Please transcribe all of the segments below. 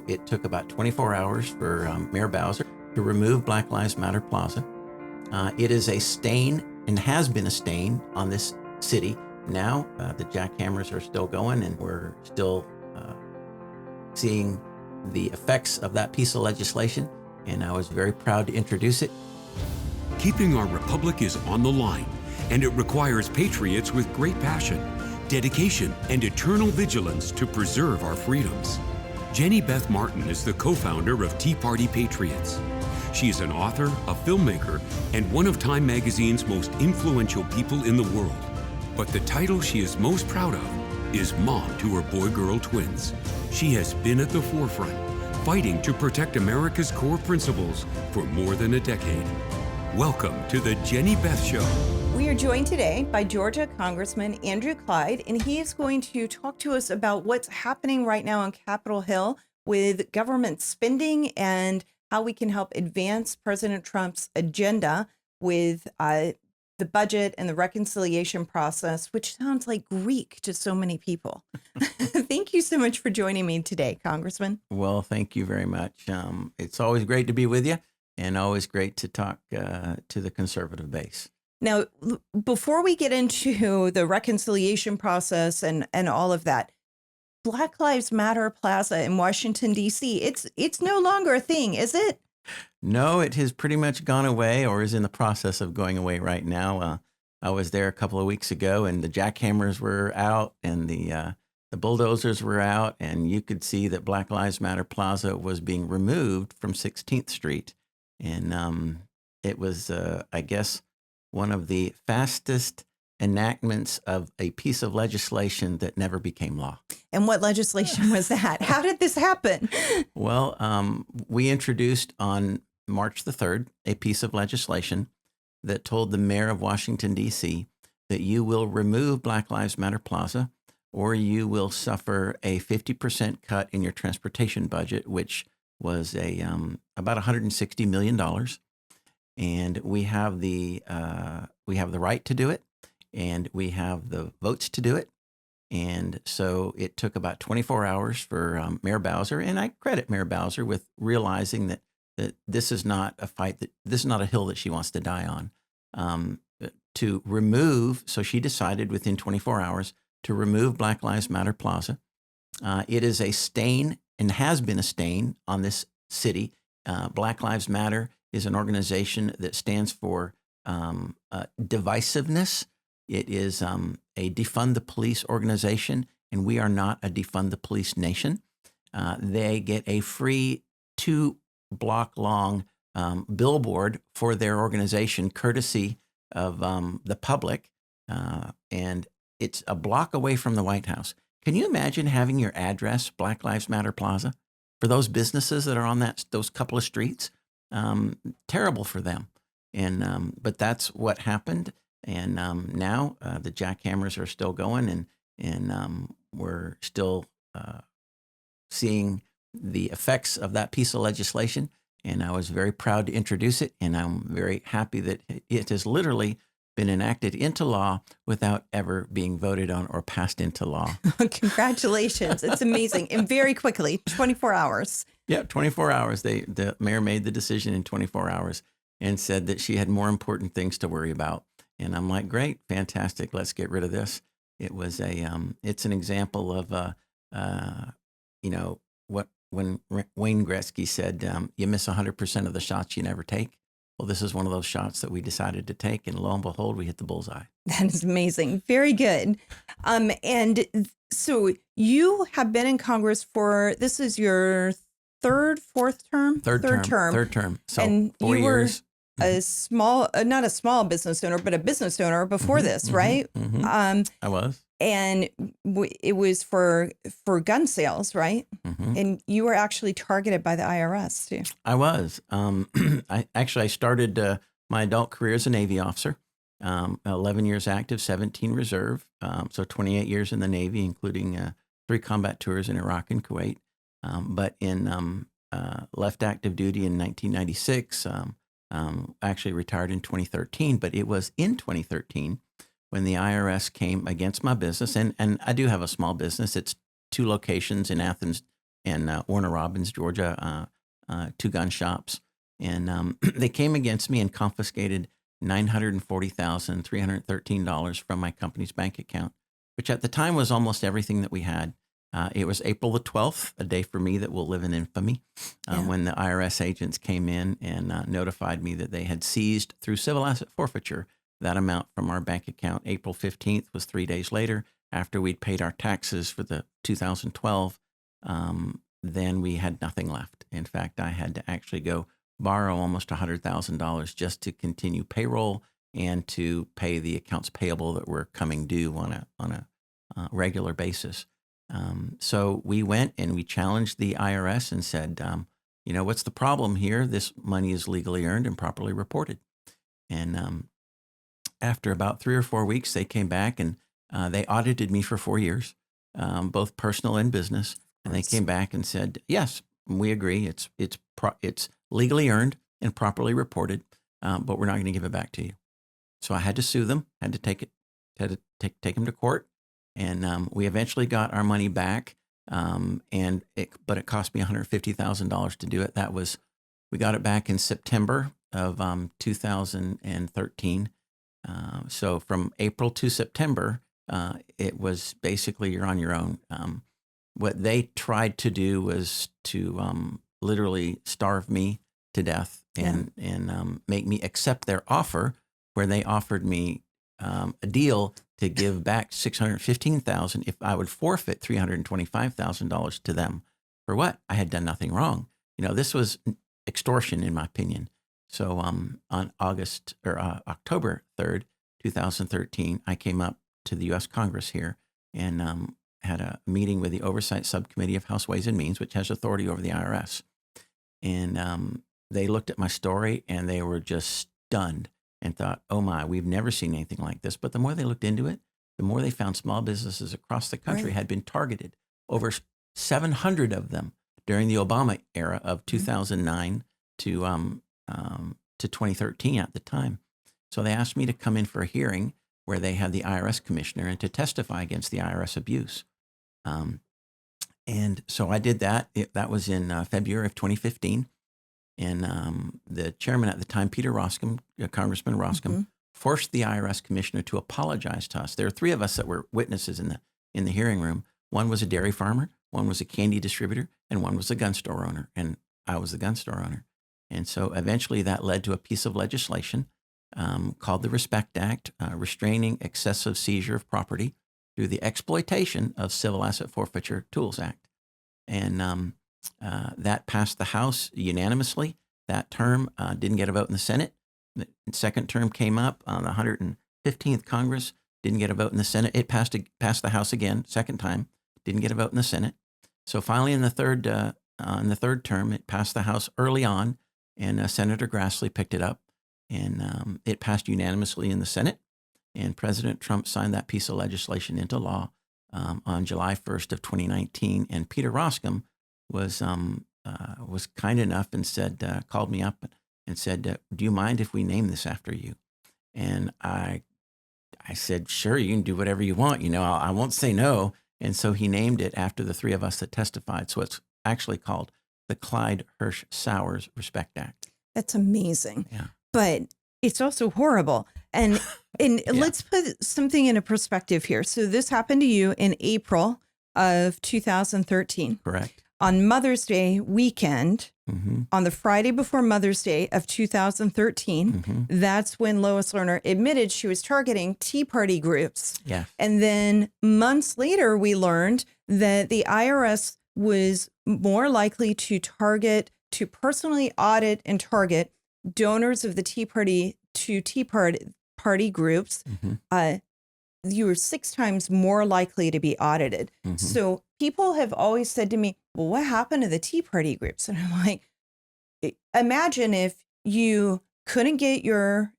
so it took about 24 hours for Mayor Bowser to remove Black Lives Matter Plaza. It is a stain and has been a stain on this city. Now, the jackhammers are still going, and we're still seeing the effects of that piece of legislation, and I was very proud to introduce it. Keeping our republic is on the line, and it requires patriots with great passion, dedication, and eternal vigilance to preserve our freedoms. Jenny Beth Martin is the co-founder of Tea Party Patriots. She is an author, a filmmaker, and one of Time Magazine's most influential people in the world. But the title she is most proud of is mom to her boy-girl twins. She has been at the forefront, fighting to protect America's core principles for more than a decade. Welcome to the Jenny Beth Show. We are joined today by Georgia Congressman Andrew Clyde, and he is going to talk to us about what's happening right now on Capitol Hill with government spending and how we can help advance President Trump's agenda with the budget and the reconciliation process, which sounds like Greek to so many people. Thank you so much for joining me today, Congressman. Well, thank you very much. It's always great to be with you, and always great to talk to the conservative base. Now, before we get into the reconciliation process and all of that, Black Lives Matter Plaza in Washington, D.C., it's no longer a thing, is it? No, it has pretty much gone away, or is in the process of going away right now. I was there a couple of weeks ago, and the jackhammers were out, and the bulldozers were out, and you could see that Black Lives Matter Plaza was being removed from 16th Street. And it was, I guess, one of the fastest enactments of a piece of legislation that never became law. And what legislation was that? How did this happen? Well, we introduced on March the 3rd a piece of legislation that told the mayor of Washington, D.C., that you will remove Black Lives Matter Plaza, or you will suffer a 50% cut in your transportation budget, which was about $160 million. And we have the right to do it, and we have the votes to do it. And so it took about 24 hours for Mayor Bowser, and I credit Mayor Bowser with realizing that this is not a fight, that this is not a hill that she wants to die on. To remove, so she decided within 24 hours to remove Black Lives Matter Plaza. It is a stain and has been a stain on this city. Black Lives Matter is an organization that stands for divisiveness. It is a defund the police organization, and we are not a defund the police nation. They get a free 2-block-long billboard for their organization, courtesy of the public, and it's a block away from the White House. Can you imagine having your address Black Lives Matter Plaza for those businesses that are on those couple of streets? Terrible for them. And but that's what happened. And now the jackhammers are still going, and we're still seeing the effects of that piece of legislation. And I was very proud to introduce it, and I'm very happy that it has literally been enacted into law without ever being voted on or passed into law. Congratulations. It's amazing. And very quickly, 24 hours. Yeah, 24 hours. The mayor made the decision in 24 hours and said that she had more important things to worry about. And I'm like, great, fantastic. Let's get rid of this. It was it's an example of, when Wayne Gretzky said, you miss 100% of the shots you never take. Well, this is one of those shots that we decided to take, and lo and behold, we hit the bullseye. That is amazing. Very good. And so you have been in Congress this is your fourth term? Third term. So and 4 years. Not a small business owner, but a business owner before this, right? I was. And it was for gun sales, right? Mm-hmm. And you were actually targeted by the IRS too. I was. I started my adult career as a Navy officer, 11 years active, 17 reserve, so 28 years in the Navy, including 3 combat tours in Iraq and Kuwait. But in left active duty in 1996, actually retired in 2013, but it was in 2013 when the IRS came against my business. And I do have a small business. It's 2 locations in Athens, and Warner Robins, Georgia, two gun shops. And they came against me and confiscated $940,313 from my company's bank account, which at the time was almost everything that we had. It was April the 12th, a day for me that will live in infamy, when the IRS agents came in and notified me that they had seized through civil asset forfeiture that amount from our bank account. April 15th was 3 days later after we'd paid our taxes for the 2012. Then we had nothing left. In fact, I had to actually go borrow almost $100,000 just to continue payroll and to pay the accounts payable that were coming due on a regular basis. So we went and we challenged the IRS and said, what's the problem here? This money is legally earned and properly reported. And after about 3 or 4 weeks, they came back and they audited me for 4 years, both personal and business. And they came back and said, yes, we agree. It's legally earned and properly reported, but we're not going to give it back to you. So I had to sue them, had to take them to court. And we eventually got our money back, but it cost me $150,000 to do it. We got it back in September of 2013. So from April to September, it was basically you're on your own. What they tried to do was to literally starve me to death and make me accept their offer, where they offered me a deal to give back $615,000 if I would forfeit $325,000 to them. For what? I had done nothing wrong. This was extortion, in my opinion. So on October 3rd, 2013, I came up to the U.S. Congress here and had a meeting with the Oversight Subcommittee of House Ways and Means, which has authority over the IRS. And they looked at my story and they were just stunned and thought, oh my, we've never seen anything like this. But the more they looked into it, the more they found small businesses across the country had been targeted. Over 700 of them during the Obama era of 2009 to 2013 at the time. So they asked me to come in for a hearing where they had the IRS commissioner and to testify against the IRS abuse. And so I did that. That was in February of 2015. And the chairman at the time, Peter Roskam, Congressman Roskam, forced the IRS commissioner to apologize to us. There were 3 of us that were witnesses in the hearing room. One was a dairy farmer, one was a candy distributor, and one was a gun store owner. And I was the gun store owner. And so eventually that led to a piece of legislation called the RESPECT Act, Restraining Excessive Seizure of Property through the Exploitation of Civil Asset Forfeiture Tools Act. And that passed the House unanimously. That term didn't get a vote in the Senate. The second term came up on the 115th Congress, didn't get a vote in the Senate. It passed the House again, second time, didn't get a vote in the Senate. So finally, in the third term, it passed the House early on, and Senator Grassley picked it up, and it passed unanimously in the Senate. And President Trump signed that piece of legislation into law on July 1st of 2019. And Peter Roskam was kind enough and said, called me up and said, do you mind if we name this after you? And I said, sure, you can do whatever you want. I won't say no. And so he named it after the 3 of us that testified. So it's actually called the Clyde-Hirsch-Sowers RESPECT Act. That's amazing. Yeah. But it's also horrible. And let's put something in a perspective here. So this happened to you in April of 2013. Correct. On Mother's Day weekend, on the Friday before Mother's Day of 2013, that's when Lois Lerner admitted she was targeting Tea Party groups. Yeah. And then months later, we learned that the IRS was more likely to personally audit and target donors of the Tea Party to Tea Party groups. You were 6 times more likely to be audited. So people have always said to me, well, what happened to the Tea Party groups? And I'm like, imagine if you couldn't get your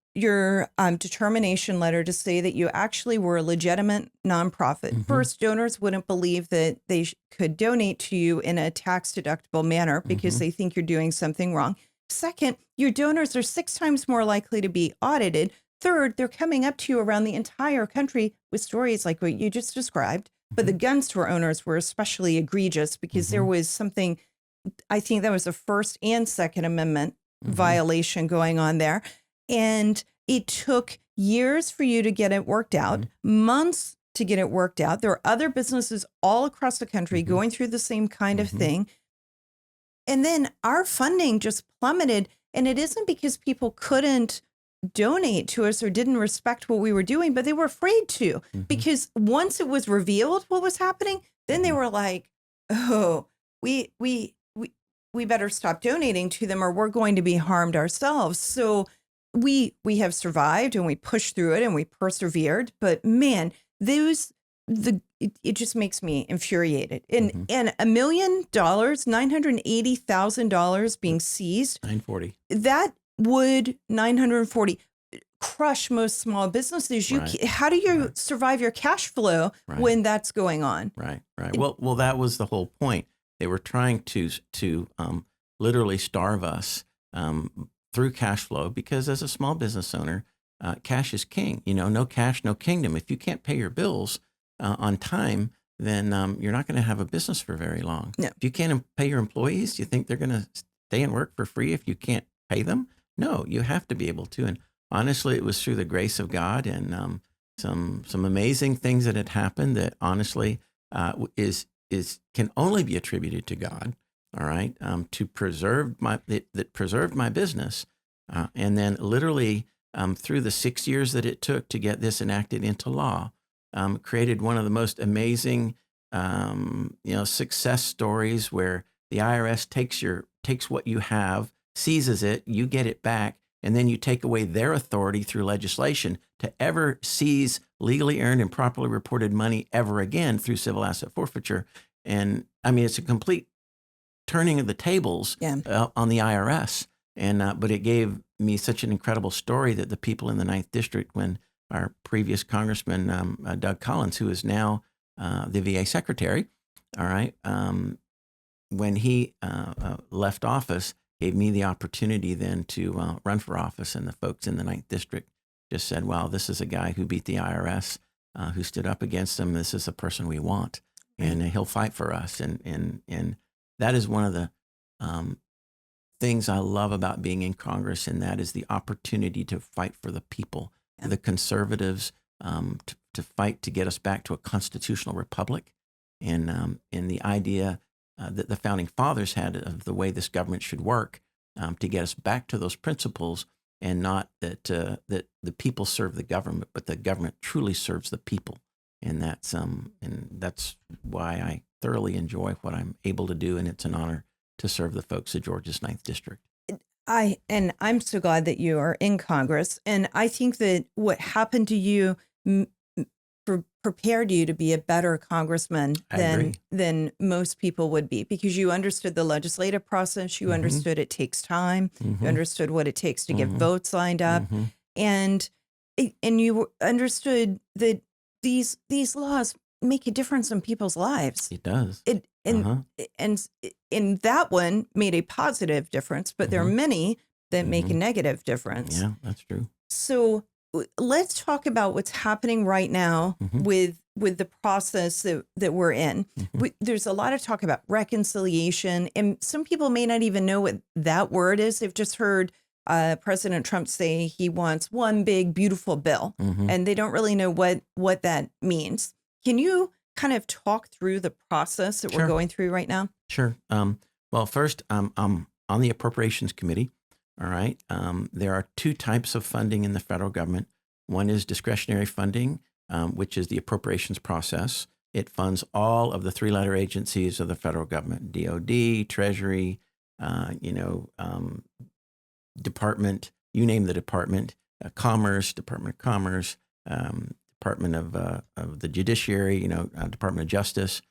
determination letter to say that you actually were a legitimate nonprofit. First, donors wouldn't believe that they could donate to you in a tax deductible manner because they think you're doing something wrong. Second, your donors are 6 times more likely to be audited. Third, they're coming up to you around the entire country with stories like what you just described But the gun store owners were especially egregious because there was something, I think that was the First and Second Amendment violation going on there. And it took years for you to get it worked out, months to get it worked out. There are other businesses all across the country going through the same kind of thing. And then our funding just plummeted. And it isn't because people couldn't donate to us or didn't respect what we were doing, but they were afraid to, because once it was revealed what was happening, then they were like, oh, we better stop donating to them or we're going to be harmed ourselves. So we have survived and we pushed through it and we persevered. But man, it just makes me infuriated. And $1 million, $980,000 being seized. 940. That would 940 crush most small businesses. How do you survive your cash flow when that's going on? Right. Well, that was the whole point. They were trying to literally starve us through cash flow, because as a small business owner, cash is king. No cash, no kingdom. If you can't pay your bills on time, then you're not going to have a business for very long. No. If you can't pay your employees, do you think they're going to stay and work for free if you can't pay them? No, you have to be able to. And honestly, it was through the grace of God and some amazing things that had happened that honestly can only be attributed to God. All right, to preserve that preserved my business, and then literally through the 6 years that it took to get this enacted into law, created one of the most amazing success stories where the IRS takes what you have, seizes it, you get it back, and then you take away their authority through legislation to ever seize legally earned and properly reported money ever again through civil asset forfeiture. And I mean, it's a complete turning of the tables on the IRS. And but it gave me such an incredible story that the people in the 9th District, when our previous Congressman, Doug Collins, who is now the VA Secretary, all right, when he left office, gave me the opportunity then to run for office. And the folks in the 9th District just said, wow, this is a guy who beat the IRS, who stood up against them. This is the person we want, and he'll fight for us. And that is one of the things I love about being in Congress, and that is the opportunity to fight for the people, the conservatives, to fight to get us back to a constitutional republic, and the idea that the founding fathers had of the way this government should work, to get us back to those principles, and not that the people serve the government, but the government truly serves the people. And that's why I thoroughly enjoy what I'm able to do, and it's an honor to serve the folks of Georgia's 9th District. I'm so glad that you are in Congress, and I think that what happened to you prepared you to be a better congressman than most people would be, because you understood the legislative process, you understood it takes time, you understood what it takes to get votes lined up, and you understood that these laws make a difference in people's lives. It does. And that one made a positive difference, but there are many that make a negative difference. Yeah, that's true. So let's talk about what's happening right now with the process that we're in. There's a lot of talk about reconciliation, and some people may not even know what that word is. They've just heard President Trump say he wants one big, beautiful bill, and they don't really know what that means. Can you kind of talk through the process that we're going through right now? Sure. Well, first, I'm on the Appropriations Committee. All right. There are two types of funding in the federal government. One is discretionary funding, which is the appropriations process. It funds all of the three-letter agencies of the federal government: DOD, Treasury, Department, you name the department, Commerce, Department of Commerce, Department of the Judiciary, Department of Justice.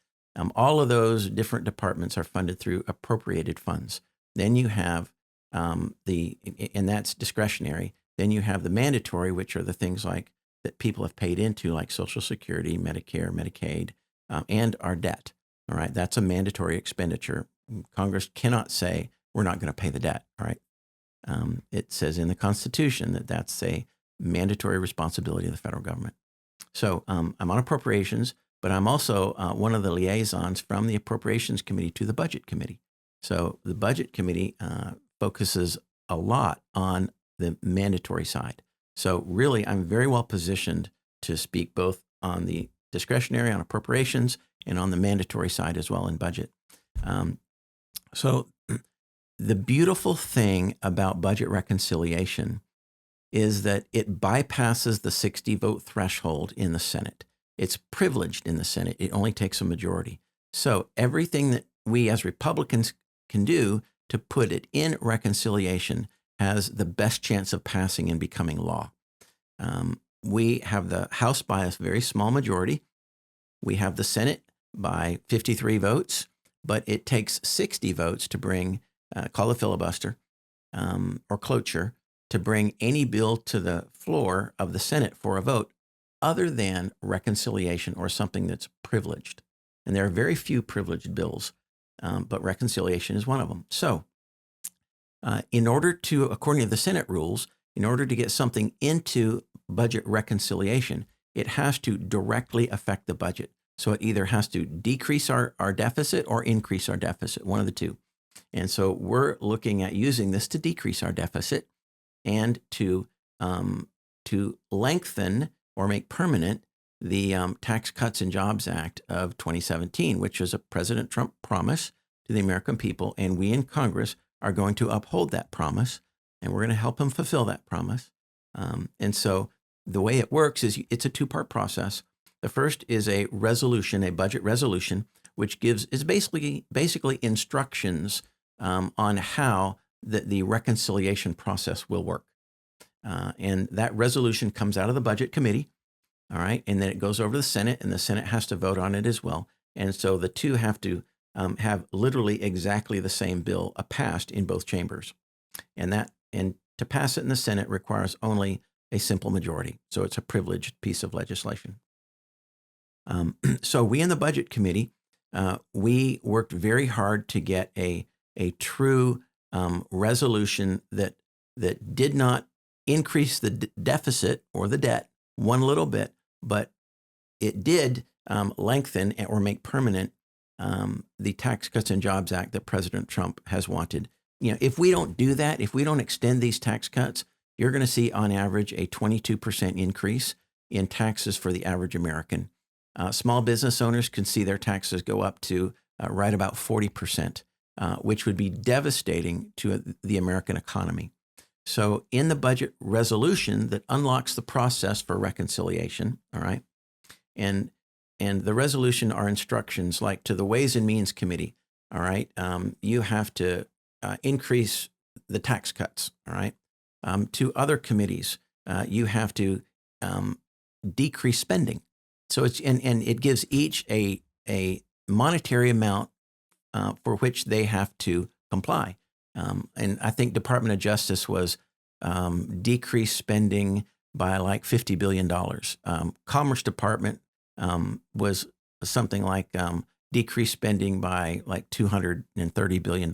All of those different departments are funded through appropriated funds. Then you have and that's discretionary. Then you have the mandatory, which are the things like that people have paid into, like Social Security, Medicare, Medicaid, and our debt. All right, that's a mandatory expenditure. Congress cannot say we're not going to pay the debt. All right, it says in the Constitution that that's a mandatory responsibility of the federal government. So I'm on appropriations. but I'm also one of the liaisons from the Appropriations Committee to the Budget Committee. So the Budget Committee focuses a lot on the mandatory side. So really, I'm very well positioned to speak both on the discretionary, on appropriations, and on the mandatory side as well in budget. So the beautiful thing about budget reconciliation is that it bypasses the 60-vote threshold in the Senate. It's privileged in the Senate. It only takes a majority. So everything that we as Republicans can do to put it in reconciliation has the best chance of passing and becoming law. We have the House by a very small majority. We have the Senate by 53 votes, but it takes 60 votes to bring, call a filibuster or cloture, to bring any bill to the floor of the Senate for a vote other than reconciliation or something that's privileged. And there are very few privileged bills, but reconciliation is one of them. So in order to, according to the Senate rules, in order to get something into budget reconciliation, it has to directly affect the budget. So it either has to decrease our deficit or increase our deficit, one of the two. And so we're looking at using this to decrease our deficit and to lengthen or make permanent the Tax Cuts and Jobs Act of 2017, which is a President Trump promise to the American people. And we in Congress are going to uphold that promise, and we're going to help him fulfill that promise. And so the way it works is it's a two-part process. The first is a resolution, a budget resolution, which is basically instructions on how the reconciliation process will work. And that resolution comes out of the Budget Committee, all right, and then it goes over to the Senate, and the Senate has to vote on it as well. And so the two have to have literally exactly the same bill passed in both chambers. And to pass it in the Senate requires only a simple majority. So it's a privileged piece of legislation. So we in the Budget Committee, we worked very hard to get a true resolution that did not increase the deficit or the debt one little bit, but it did lengthen or make permanent the Tax Cuts and Jobs Act that President Trump has wanted. You know, if we don't do that, if we don't extend these tax cuts, you're going to see on average a 22% increase in taxes for the average American. Small business owners can see their taxes go up to right about 40%, which would be devastating to the American economy. So in the budget resolution that unlocks the process for reconciliation, all right, and the resolution are instructions like to the Ways and Means Committee, all right, you have to increase the tax cuts, all right. To other committees, you have to decrease spending. So it's and it gives each a monetary amount for which they have to comply. And I think Department of Justice was decreased spending by like $50 billion. Commerce Department was something like decreased spending by like $230 billion.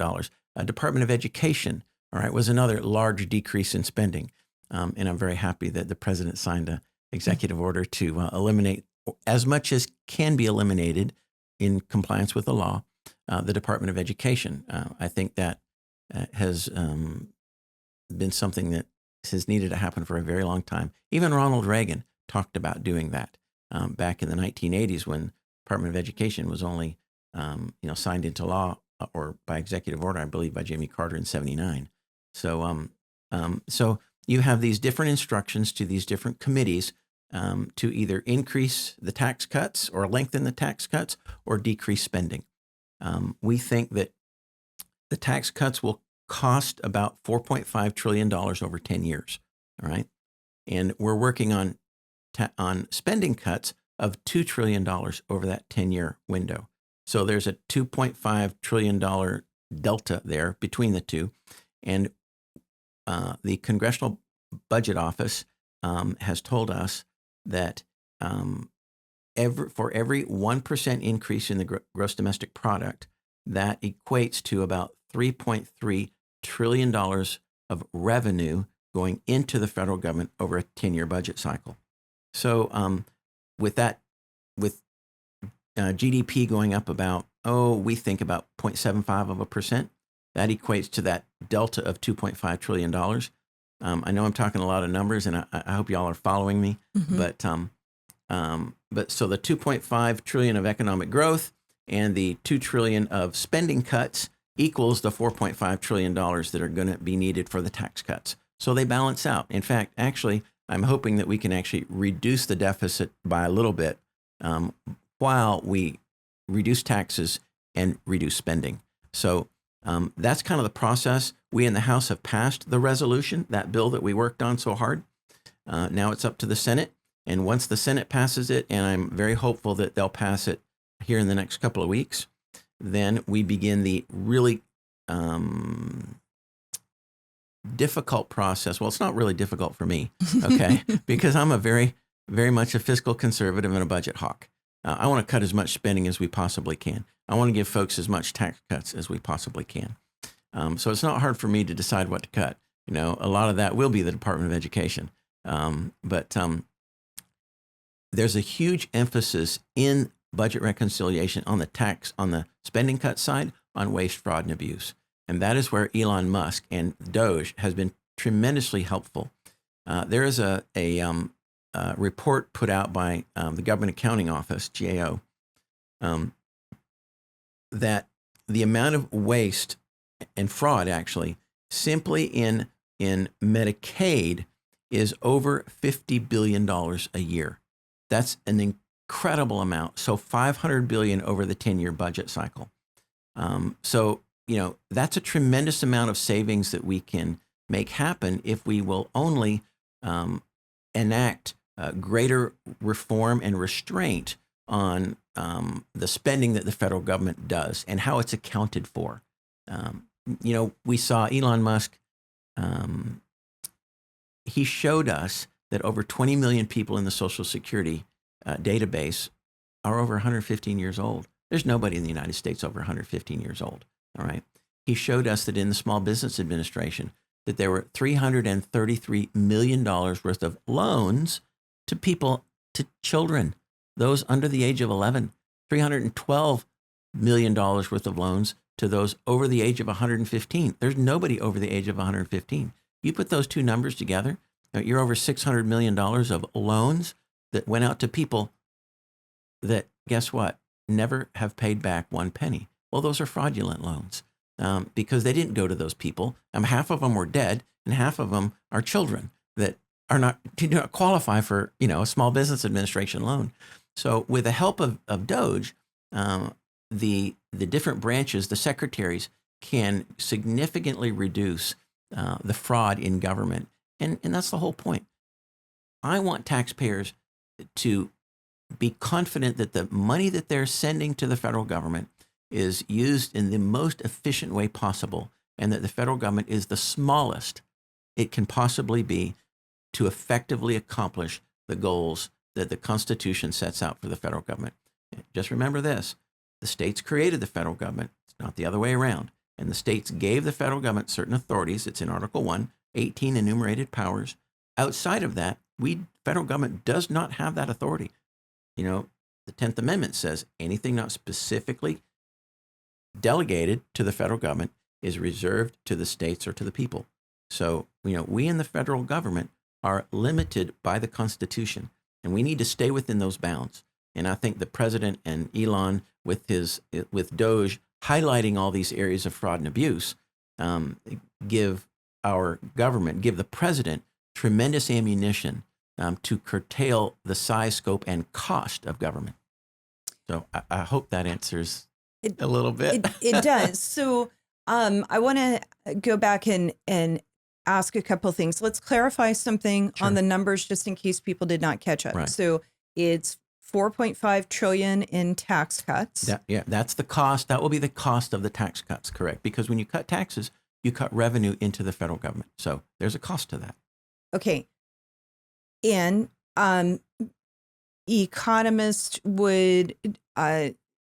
Department of Education, all right, was another large decrease in spending. And I'm very happy that the president signed an executive order to eliminate as much as can be eliminated in compliance with the law, the Department of Education. I think that has been something that has needed to happen for a very long time. Even Ronald Reagan talked about doing that back in the 1980s when Department of Education was only signed into law or by executive order, I believe, by Jimmy Carter in '79. So you have these different instructions to these different committees to either increase the tax cuts or lengthen the tax cuts or decrease spending. We think that the tax cuts will cost about $4.5 trillion over 10 years, all right? And we're working on spending cuts of $2 trillion over that 10-year window. So there's a $2.5 trillion delta there between the two. And the Congressional Budget Office has told us that for every 1% increase in the gross domestic product, that equates to about $3.3 trillion of revenue going into the federal government over a 10-year budget cycle. So with GDP going up about, we think about 0.75%. That equates to that delta of $2.5 trillion. I know I'm talking a lot of numbers, and I hope y'all are following me. But so the 2.5 trillion of economic growth and the 2 trillion of spending cuts equals the $4.5 trillion that are going to be needed for the tax cuts. So they balance out. In fact, actually, I'm hoping that we can actually reduce the deficit by a little bit while we reduce taxes and reduce spending. So that's kind of the process. We in the House have passed the resolution, that bill that we worked on so hard. Now it's up to the Senate. And once the Senate passes it, and I'm very hopeful that they'll pass it here in the next couple of weeks, then we begin the really difficult process. Well, it's not really difficult for me, okay, because I'm a very, very much a fiscal conservative and a budget hawk. I want to cut as much spending as we possibly can. I want to give folks as much tax cuts as we possibly can. So it's not hard for me to decide what to cut. You know, a lot of that will be the Department of Education. But there's a huge emphasis in budget reconciliation on the spending cut side, on waste, fraud, and abuse. And that is where Elon Musk and Doge has been tremendously helpful. There is a report put out by the Government Accounting Office, GAO, that the amount of waste and fraud actually simply in Medicaid is over $50 billion a year. That's an incredible amount. So $500 billion over the 10-year budget cycle. So, you know, that's a tremendous amount of savings that we can make happen if we will only enact greater reform and restraint on the spending that the federal government does and how it's accounted for. You know, we saw Elon Musk, he showed us that over 20 million people in the Social Security database are over 115 years old. There's nobody in the United States over 115 years old, all right? He showed us that in the Small Business Administration that there were $333 million worth of loans to people, to children, those under the age of 11, $312 million worth of loans to those over the age of 115. There's nobody over the age of 115. You put those two numbers together, you're over $600 million of loans that went out to people that, guess what, never have paid back one penny. Well, those are fraudulent loans because they didn't go to those people. Half of them were dead, and half of them are children that do not qualify for, you know, a Small Business Administration loan. So with the help of Doge, the different branches, the secretaries, can significantly reduce the fraud in government. And that's the whole point. I want taxpayers to be confident that the money that they're sending to the federal government is used in the most efficient way possible, and that the federal government is the smallest it can possibly be to effectively accomplish the goals that the Constitution sets out for the federal government. Just remember this: the states created the federal government. It's not the other way around. And the states gave the federal government certain authorities. It's in Article 1, 18 enumerated powers. Outside of that, federal government does not have that authority. You know, the 10th Amendment says anything not specifically delegated to the federal government is reserved to the states or to the people. So, you know, we in the federal government are limited by the Constitution, and we need to stay within those bounds. And I think the president and Elon with Doge highlighting all these areas of fraud and abuse give the president tremendous ammunition to curtail the size, scope, and cost of government. So I hope that answers a little bit. It does. So I want to go back and ask a couple things. Let's clarify something on the numbers just in case people did not catch up. Right. So it's 4.5 trillion in tax cuts. That's the cost. That will be the cost of the tax cuts, correct? Because when you cut taxes, you cut revenue into the federal government. So there's a cost to that. Okay. And economists would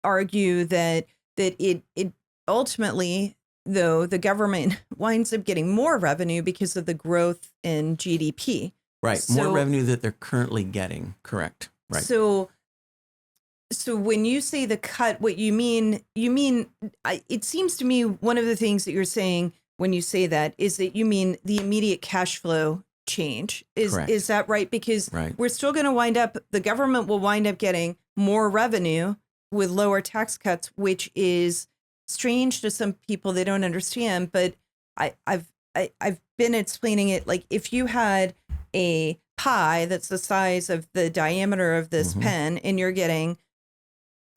argue that it ultimately, though, the government winds up getting more revenue because of the growth in GDP. Right. So, more revenue that they're currently getting. Correct. Right. So So when you say the cut, what it seems to me one of the things that you're saying when you say that is that you mean the immediate cash flow change. Correct. Is that right? Because Right. we're still going to the government will wind up getting more revenue with lower tax cuts, which is strange to some people. They don't understand, but I've been explaining it. Like if you had a pie that's the size of the diameter of this pen and you're getting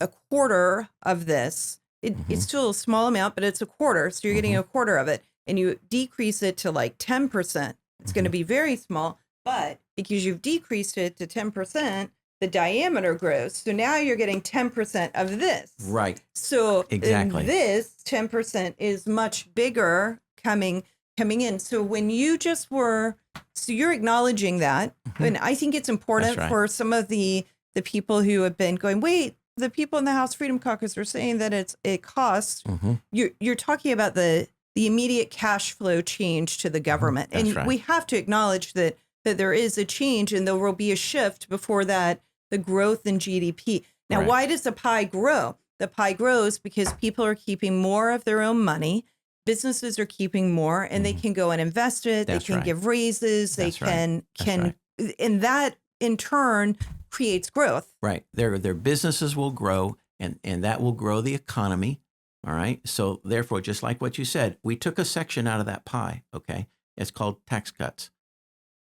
a quarter of this, it's still a small amount, but it's a quarter. So you're getting a quarter of it and you decrease it to like 10%. It's going to be very small, but because you've decreased it to 10%, the diameter grows. So now you're getting 10% of this. Right. So Exactly. this 10% is much bigger coming in. So when you so you're acknowledging that, and I think it's important That's right. for some of the people who have been going, wait, the people in the House Freedom Caucus are saying that it costs. You're talking about the immediate cash flow change to the government, That's and right. we have to acknowledge that there is a change, and there will be a shift before that. The growth in GDP. Now, Right. why does the pie grow? The pie grows because people are keeping more of their own money. Businesses are keeping more, and they can go and invest it. That's they can right. give raises. That's they right. can, That's and that in turn creates growth. Right. Their businesses will grow, and that will grow the economy. All right. So therefore, just like what you said, we took a section out of that pie. Okay. It's called tax cuts.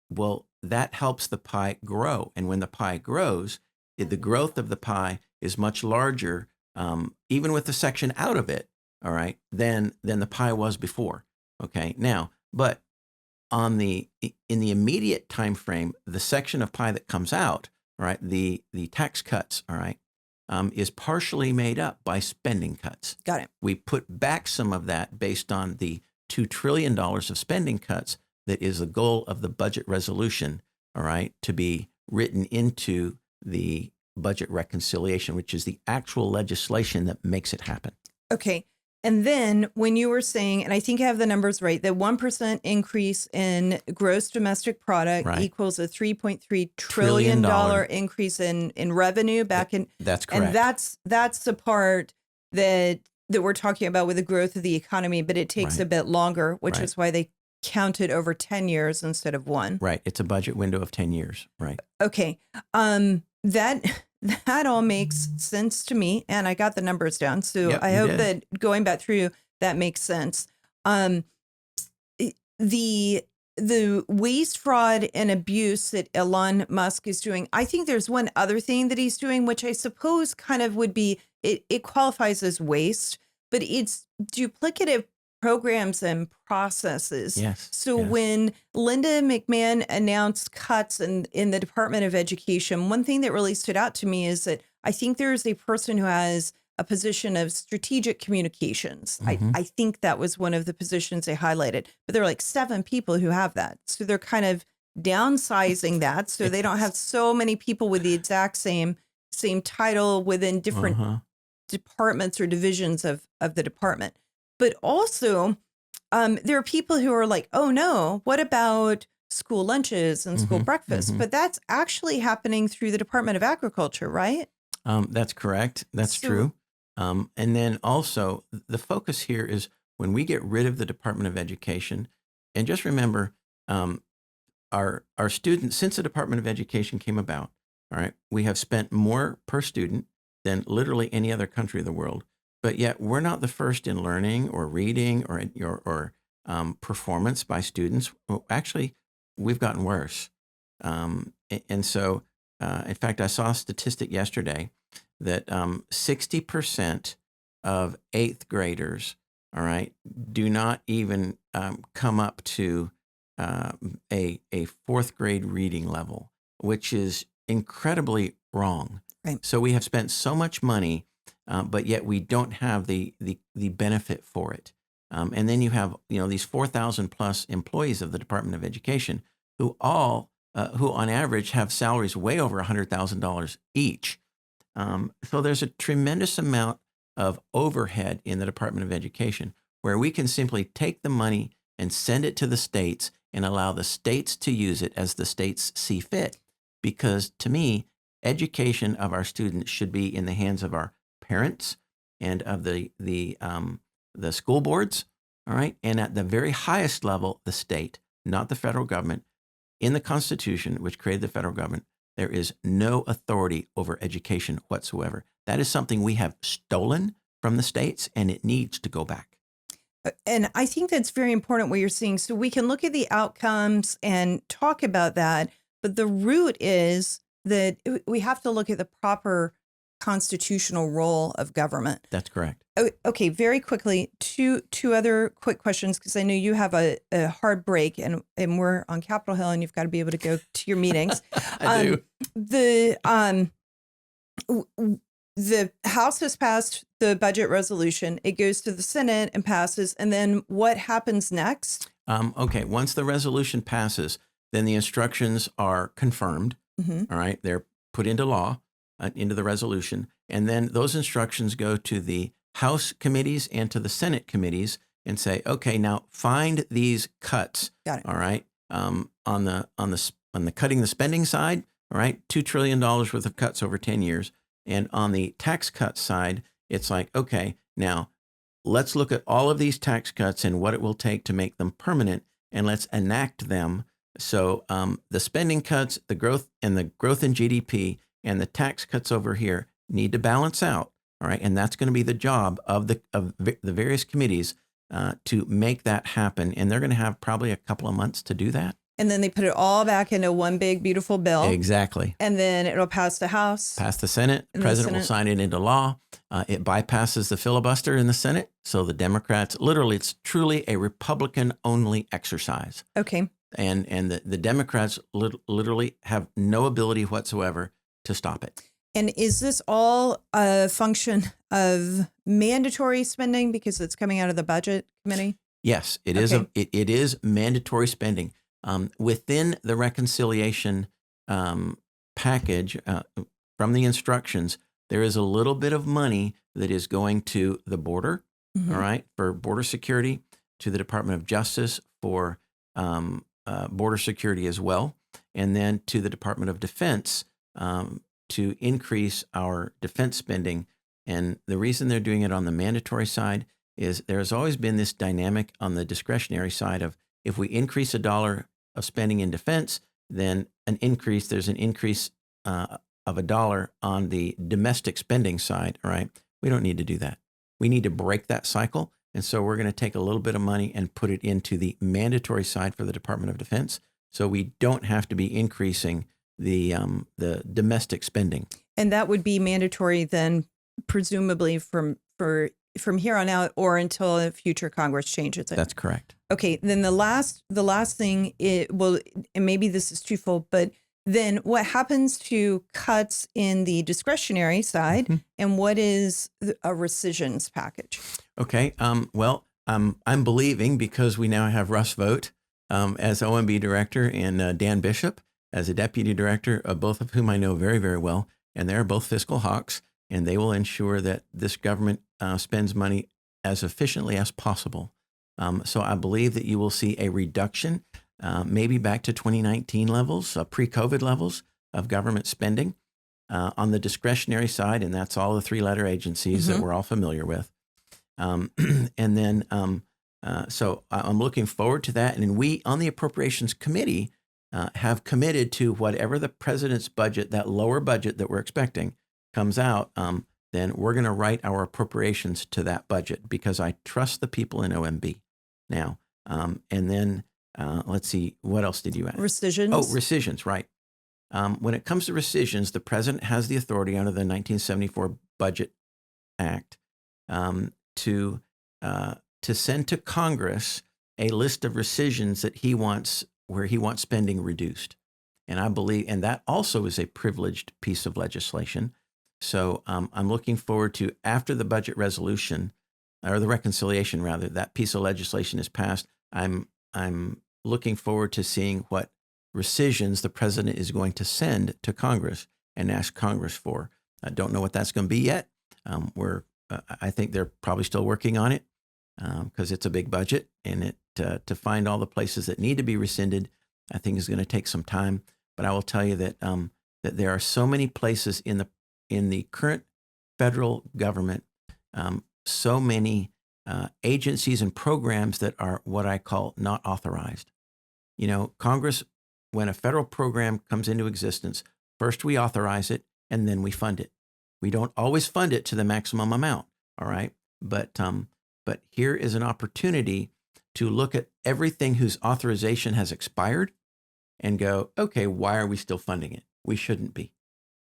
Well, that helps the pie grow. And when the pie grows, the growth of the pie is much larger, even with the section out of it, all right, than the pie was before. Okay. Now, but in the immediate time frame, the section of pie that comes out, all right, the tax cuts, all right, is partially made up by spending cuts. Got it. We put back some of that based on the $2 trillion of spending cuts that is the goal of the budget resolution, all right, to be written into the budget reconciliation, which is the actual legislation that makes it happen. Okay. And then when you were saying, and I think I have the numbers right, that 1% increase in gross domestic product Right. equals a $3.3 trillion increase in revenue back in. That's correct. And that's the part that we're talking about with the growth of the economy, but it takes Right. a bit longer, which Right. is why they counted over 10 years instead of one. Right. It's a budget window of 10 years. Right. Okay. That all makes sense to me, and I got the numbers down. So Yep, I you hope did. that going back through that makes sense. The waste, fraud, and abuse that Elon Musk is doing. I think there's one other thing that he's doing, which I suppose kind of would be it qualifies as waste, but it's duplicative programs and processes. Yes. So yes. when Linda McMahon announced cuts in the Department of Education, one thing that really stood out to me is that I think there is a person who has a position of strategic communications. I think that was one of the positions they highlighted, but there are like 7 people who have that. So they're kind of downsizing that. So they don't have so many people with the exact same title within different departments or divisions of the department. But also, there are people who are like, oh no, what about school lunches and school breakfast? But that's actually happening through the Department of Agriculture, right? That's correct. That's true. And then also the focus here is when we get rid of the Department of Education, and just remember, our students, since the Department of Education came about, all right, we have spent more per student than literally any other country in the world. But yet we're not the first in learning or reading or performance by students. Well, actually, we've gotten worse. And so, in fact, I saw a statistic yesterday that 60% of 8th graders, all right, do not even come up to a 4th grade reading level, which is incredibly wrong. Right. So we have spent so much money, but yet we don't have the benefit for it. And then you have these 4,000 plus employees of the Department of Education who on average have salaries way over $100,000 each. So there's a tremendous amount of overhead in the Department of Education where we can simply take the money and send it to the states and allow the states to use it as the states see fit. Because to me, education of our students should be in the hands of our parents and of the school boards, all right? And at the very highest level, the state, not the federal government. In the Constitution, which created the federal government, there is no authority over education whatsoever. That is something we have stolen from the states, and it needs to go back. And I think that's very important what you're seeing. So we can look at the outcomes and talk about that, but the root is that we have to look at the proper constitutional role of government. That's correct. Okay, very quickly, two other quick questions, because I know you have a hard break, and we're on Capitol Hill, and you've got to be able to go to your meetings. I do. The House has passed the budget resolution. It goes to the Senate and passes, and then what happens next? Okay, once the resolution passes, then the instructions are confirmed. Mm-hmm. All right, they're put into law, into the resolution, and then those instructions go to the House committees and to the Senate committees and say, okay, now find these cuts. Got it. All right, on the cutting the spending side, all right, $2 trillion worth of cuts over 10 years, and on the tax cut side, it's like, okay, now let's look at all of these tax cuts and what it will take to make them permanent, and let's enact them. So the spending cuts, the growth in GDP, and the tax cuts over here need to balance out. All right, and that's going to be the job of the various committees to make that happen. And they're going to have probably a couple of months to do that. And then they put it all back into one big, beautiful bill. Exactly. And then it'll pass the House. Pass the Senate. The president will sign it into law. It bypasses the filibuster in the Senate. So the Democrats, literally, it's truly a Republican-only exercise. Okay. And the Democrats literally have no ability whatsoever to stop it. And is this all a function of mandatory spending because it's coming out of the budget committee? Yes, it is. It is mandatory spending within the reconciliation package from the instructions. There is a little bit of money that is going to the border, all right, for border security, to the Department of Justice for border security as well, and then to the Department of Defense to increase our defense spending. And the reason they're doing it on the mandatory side is there has always been this dynamic on the discretionary side of if we increase $1 of spending in defense, then there's an increase of $1 on the domestic spending side, all right? We don't need to do that. We need to break that cycle. And so we're going to take a little bit of money and put it into the mandatory side for the Department of Defense. So we don't have to be increasing the domestic spending. And that would be mandatory then, presumably from here on out, or until a future Congress changes it. That's correct. Okay. Then the last thing, and maybe this is twofold, but then what happens to cuts in the discretionary side, and what is a rescissions package? Okay. I'm believing, because we now have Russ Vogt as OMB director and Dan Bishop as a deputy director, both of whom I know very, very well, and they're both fiscal hawks, and they will ensure that this government spends money as efficiently as possible. So I believe that you will see a reduction, maybe back to 2019 levels, pre-COVID levels of government spending on the discretionary side, and that's all the three-letter agencies that we're all familiar with. And then, so I'm looking forward to that. And we, on the Appropriations Committee, have committed to whatever the president's budget, that lower budget that we're expecting, comes out, then we're going to write our appropriations to that budget, because I trust the people in OMB. Now, and then let's see, what else did you ask? Rescissions. Oh, rescissions, right. When it comes to rescissions, the president has the authority under the 1974 Budget Act to send to Congress a list of rescissions that he wants, where he wants spending reduced. And I believe, and that also is a privileged piece of legislation. So I'm looking forward to, after the budget resolution, or the reconciliation rather, that piece of legislation is passed, I'm looking forward to seeing what rescissions the president is going to send to Congress and ask Congress for. I don't know what that's going to be yet. I think they're probably still working on it because it's a big budget, and to find all the places that need to be rescinded, I think is going to take some time. But I will tell you that that there are so many places in the current federal government, so many agencies and programs that are what I call not authorized. You know, Congress, when a federal program comes into existence, first we authorize it and then we fund it. We don't always fund it to the maximum amount, all right? But here is an opportunity to look at everything whose authorization has expired and go, okay, why are we still funding it? We shouldn't be.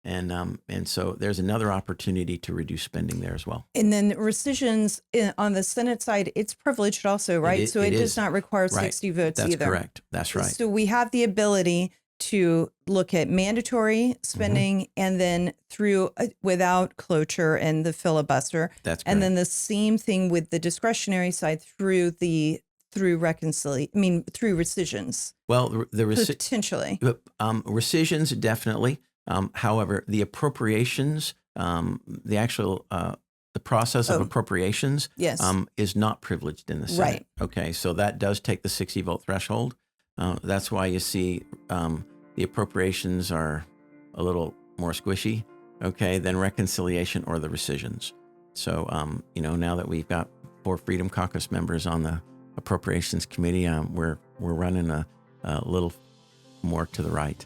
And so there's another opportunity to reduce spending there as well. And then rescissions on the Senate side, it's privileged also, right? It so it does is. not require Right. 60 votes That's either. correct. That's right. So we have the ability to look at mandatory spending and then through without cloture and the filibuster. That's correct. And then the same thing with the discretionary side through rescissions. Well, Potentially. Rescissions, definitely. However, the appropriations, the actual the process of appropriations Yes. is not privileged in the Senate. Right. Okay, so that does take the 60 vote threshold. That's why you see the appropriations are a little more squishy, okay, than reconciliation or the rescissions. So, now that we've got 4 Freedom Caucus members on the Appropriations Committee, we're running a little more to the right.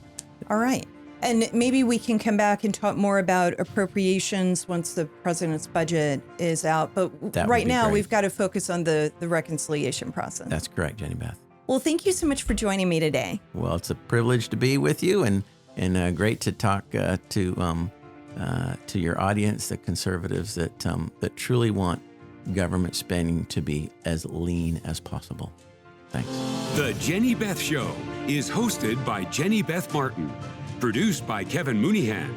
All right. And maybe we can come back and talk more about appropriations once the president's budget is out. But right now, we've got to focus on the reconciliation process. That's correct, Jenny Beth. Well, thank you so much for joining me today. Well, it's a privilege to be with you, and great to talk to your audience, the conservatives that truly want government spending to be as lean as possible. Thanks. The Jenny Beth Show is hosted by Jenny Beth Martin, produced by Kevin Mooneyhan,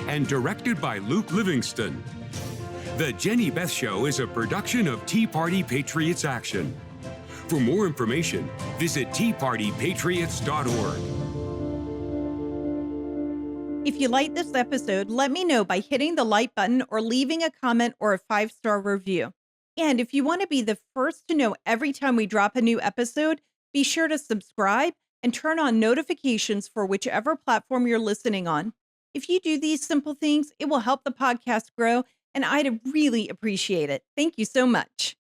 and directed by Luke Livingston. The Jenny Beth Show is a production of Tea Party Patriots Action. For more information, visit teapartypatriots.org. If you like this episode, let me know by hitting the like button or leaving a comment or a 5-star review. And if you want to be the first to know every time we drop a new episode, be sure to subscribe and turn on notifications for whichever platform you're listening on. If you do these simple things, it will help the podcast grow, and I'd really appreciate it. Thank you so much.